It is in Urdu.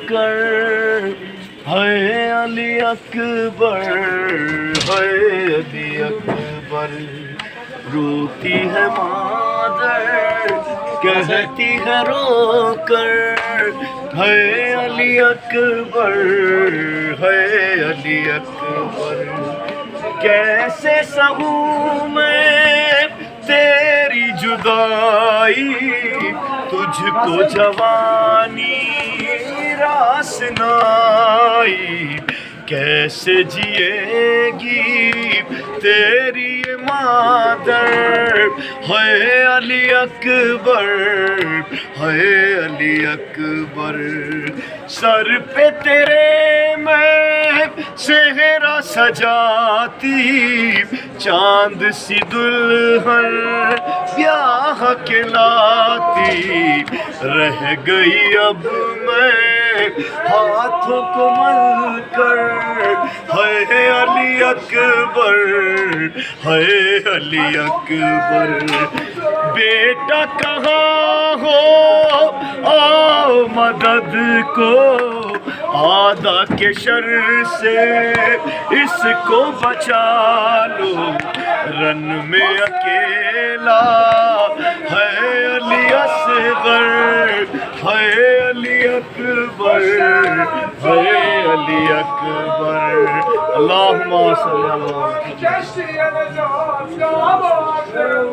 کر ہے علی اکبر، ہے علی اکبر، روتی ہے مادر کہتی ہے رو کر ہے علی اکبر، ہے علی اکبر، کیسے سہوں میں تیری جدائی، تجھ کو جوانی راس نائی، کیسے جیے گی تیری مادر، ہے علی اکبر، ہے علی اکبر، سر پہ تیرے میں صحرا سجاتی، چاند سی دلہن بیاہ کے لاتی، رہ گئی اب میں ہاتھوں کو مل کر ہے علی اکبر، ہے علی اکبر، بیٹا کہاں ہو آؤ مدد کو، آدھا کے شر سے اس کو بچا لو، رن میں اکیلا ہے علی اصغر، ہے علی اکبر، ہے علی اکبر، اللہم صلی اللہ علیہ وسلم۔